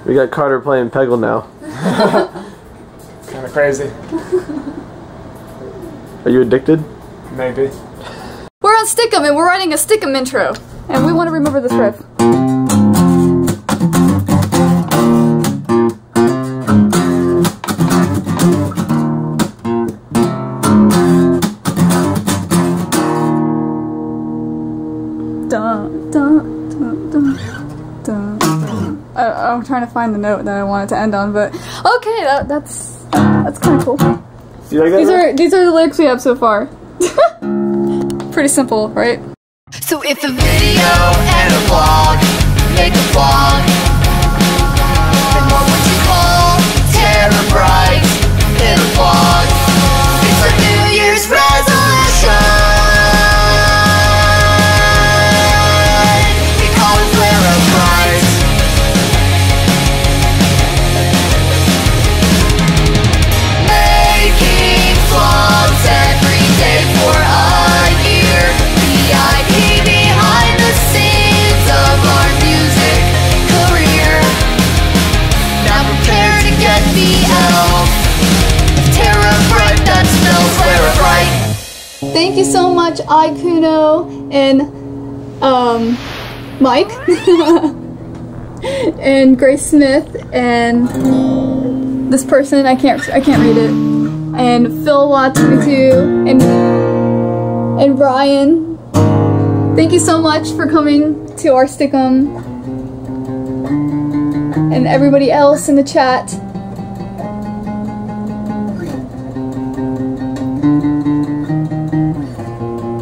We got Carter playing Peggle now. Kind of crazy. Are you addicted? Maybe. We're on Stickam and we're writing a Stickam intro. And we want to remember this riff. Dun, dun, dun, dun, dun, dun. I'm trying to find the note that I wanted to end on, but okay, that's kind of cool. Do you like that? These are the lyrics we have so far. Pretty simple, right? So if a video and a vlog make a vlog, then what would you call TeraBrite in a vlog? It's a New Year's resolution. We call it VleraBrite. Making vlogs every day for a year. VIP behind the scenes of our music career. Now prepare to get VL'd. TeraBrite, that spells VleraBrite. Thank you so much, Ikuno and Mike and Grace Smith and this person I can't read it, and Phil.22 and Brian. Thank you so much for coming to our Stickam, and everybody else in the chat.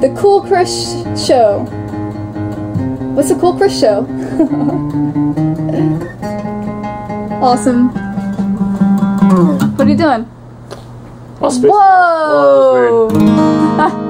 The Cool Chris Show. What's the Cool Chris Show? Awesome. What are you doing? Whoa! Whoa!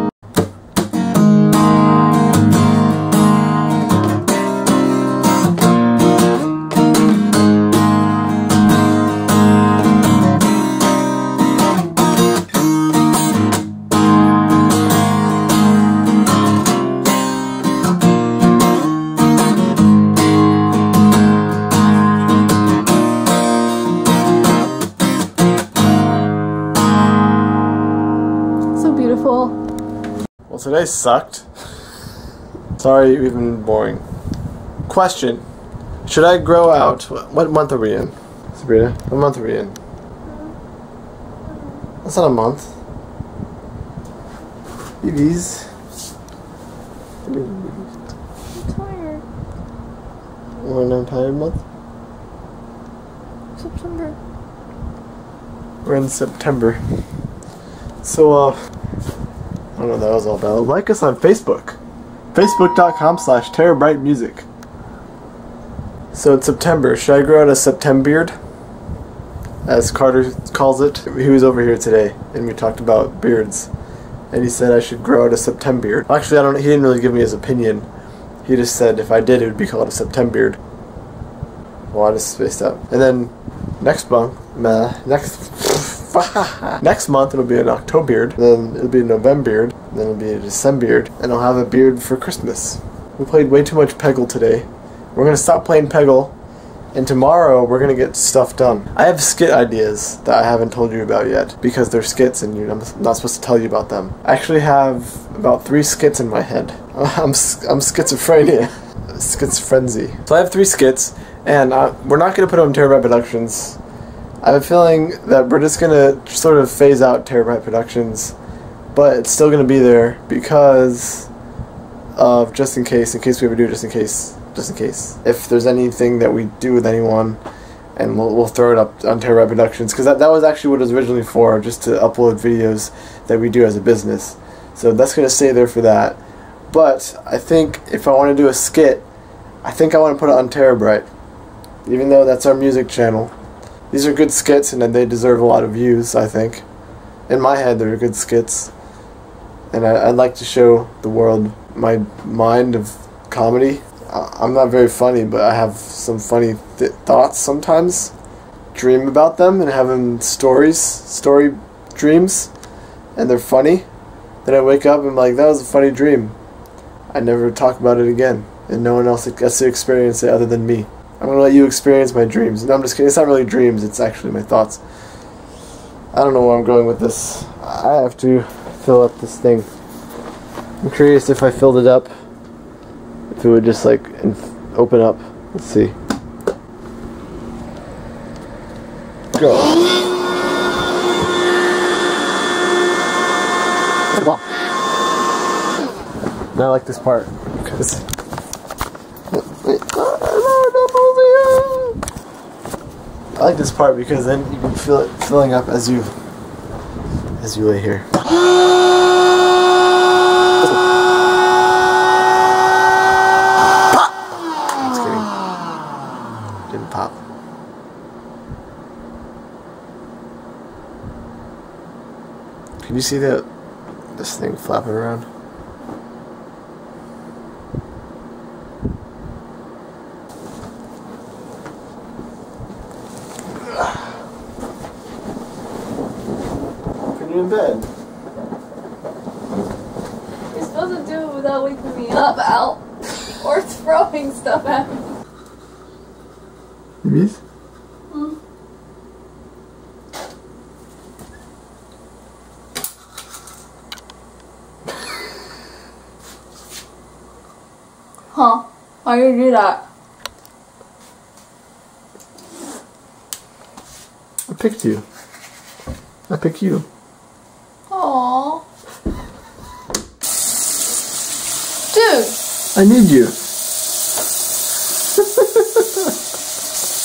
Well, today sucked. Sorry, we've been boring. Question. Should I grow out? What month are we in? Sabrina, what month are we in? That's not a month. BBs. I'm tired. We're in an tired month? September. We're in September. So, I don't know what that was all about. Like us on Facebook. Facebook.com/TeraBrite Music. So it's September. Should I grow out a September beard? As Carter calls it. He was over here today and we talked about beards. And he said I should grow out a September beard. Actually, he didn't really give me his opinion. He just said if I did, it would be called a September beard. Well, I just spaced out. And then next month, next month it'll be an October beard, then it'll be a November beard, then it'll be a December beard, and I'll have a beard for Christmas. We played way too much Peggle today. We're going to stop playing Peggle, and tomorrow we're going to get stuff done. I have skit ideas that I haven't told you about yet, because they're skits and I'm not supposed to tell you about them. I actually have about 3 skits in my head. I'm schizophrenia. Schizophrenia. So I have 3 skits, and we're not going to put them on TeraBrite Productions. I have a feeling that we're just going to sort of phase out TeraBrite Productions, but it's still going to be there because of just in case we ever do just in case. If there's anything that we do with anyone, and we'll throw it up on TeraBrite Productions, because that was actually what it was originally for, just to upload videos that we do as a business. So that's going to stay there for that. But I think if I want to do a skit, I think I want to put it on TeraBrite, even though that's our music channel. These are good skits and they deserve a lot of views, I think. In my head, they're good skits. And I'd like to show the world my mind of comedy. I'm not very funny, but I have some funny thoughts sometimes. Dream about them and having story dreams. And they're funny. Then I wake up and I'm like, that was a funny dream. I never talk about it again. And no one else gets to experience it other than me. I'm gonna let you experience my dreams. No, I'm just kidding. It's not really dreams. It's actually my thoughts. I don't know where I'm going with this. I have to fill up this thing. I'm curious if I filled it up, if it would just like open up. Let's see. Go. Now I like this part because I like this part because then you can feel it filling up as you lay here. Pop! Just kidding. Didn't pop. Can you see this thing flapping around? In bed. You're supposed to do it without waking me up, Al. Or throwing stuff at me. Miss? Huh? Why do you do that? I picked you. I pick you. Aww. Dude! I need you.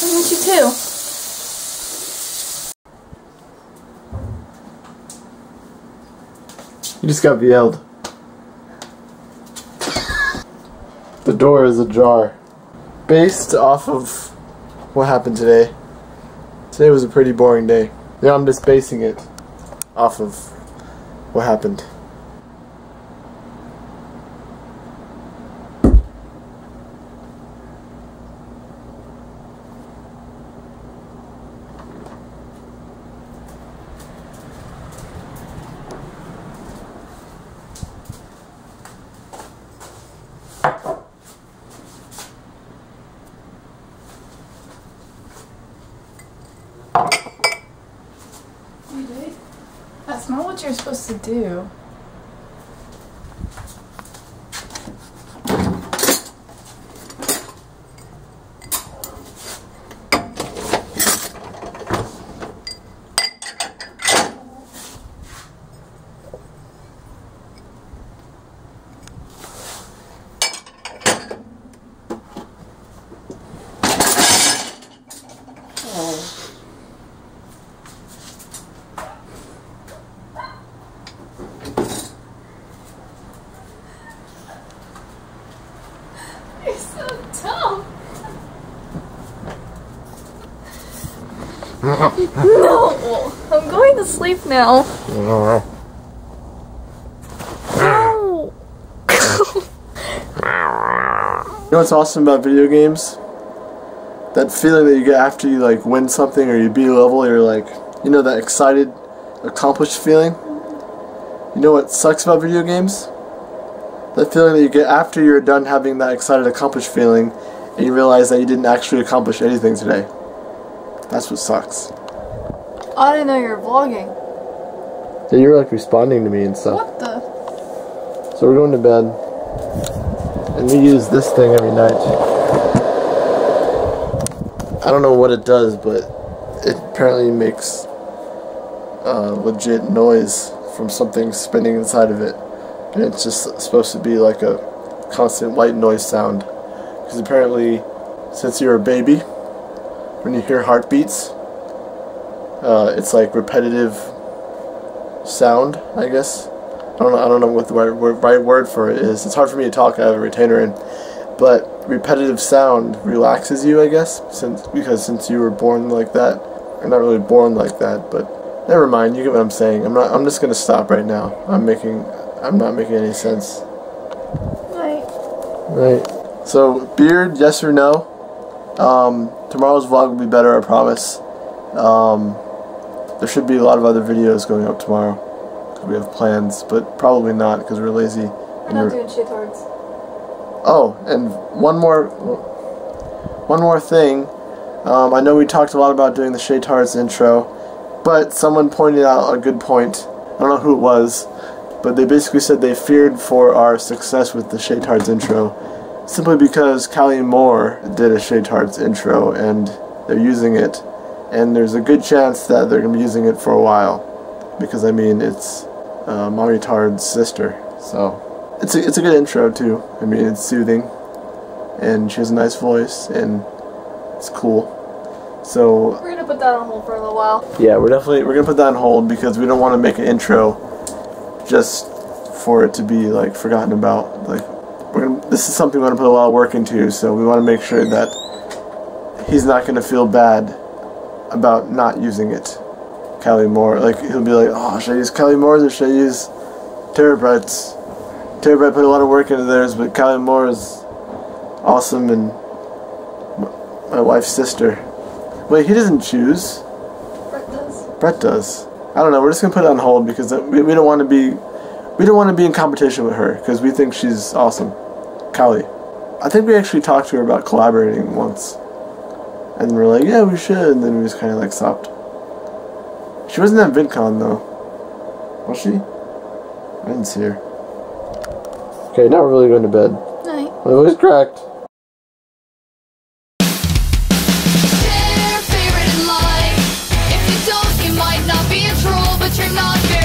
I need you too. You just got VL'd. The door is ajar. Based off of what happened today. Today was a pretty boring day. Yeah, I'm just basing it off of what happened. That's not what you're supposed to do. You're so dumb. No, I'm going to sleep now. No. You know what's awesome about video games? That feeling that you get after you like win something or you beat a level, you're like, you know, that excited, accomplished feeling? You know what sucks about video games? That feeling that you get after you're done having that excited, accomplished feeling and you realize that you didn't actually accomplish anything today. That's what sucks. I didn't know you were vlogging. Yeah, you were like responding to me and stuff. What the? So we're going to bed. And we use this thing every night. I don't know what it does, but it apparently makes legit noise from something spinning inside of it. And it's just supposed to be like a constant white noise sound. Because apparently, since you're a baby, when you hear heartbeats, it's like repetitive sound, I guess. I don't know what the right word for it is. It's hard for me to talk. I have a retainer in, but repetitive sound relaxes you, I guess, because since you were born like that, or not really born like that, but never mind. You get what I'm saying. I'm just gonna stop right now. I'm not making any sense. Right. So beard, yes or no? Tomorrow's vlog will be better, I promise. There should be a lot of other videos going up tomorrow. We have plans, but probably not because we're lazy. We're not doing Shaytards. Oh, and one more one more thing. I know we talked a lot about doing the Shaytards intro, but someone pointed out a good point. I don't know who it was, but they basically said they feared for our success with the Shaytards intro, simply because Callie Moore did a Shaytards intro and they're using it, and there's a good chance that they're going to be using it for a while, because I mean it's Mommy Tard's sister, so it's a good intro too. I mean, it's soothing, and she has a nice voice, and it's cool. So We're gonna put that on hold for a little while. yeah, we're gonna put that on hold because we don't want to make an intro just for it to be like forgotten about. Like this is something we want to put a lot of work into, so we want to make sure that he's not gonna feel bad about not using it. Callie Moore, like he'll be like, oh, should I use Callie Moore's or should I use TeraBrite's? TeraBrite put a lot of work into theirs, but Callie Moore is awesome and my wife's sister. Wait, he doesn't choose. Brett does. Brett does. I don't know. We're just gonna put it on hold because we don't want to be in competition with her because we think she's awesome. Callie. I think we actually talked to her about collaborating once, and we're like, yeah, we should, and then we just kind of like stopped. She wasn't at VidCon though, was she? I didn't see her. Okay, now we're really going to bed. Night. My voice cracked. Share your favorite in life. If you don't, you might not be a troll, but you're not very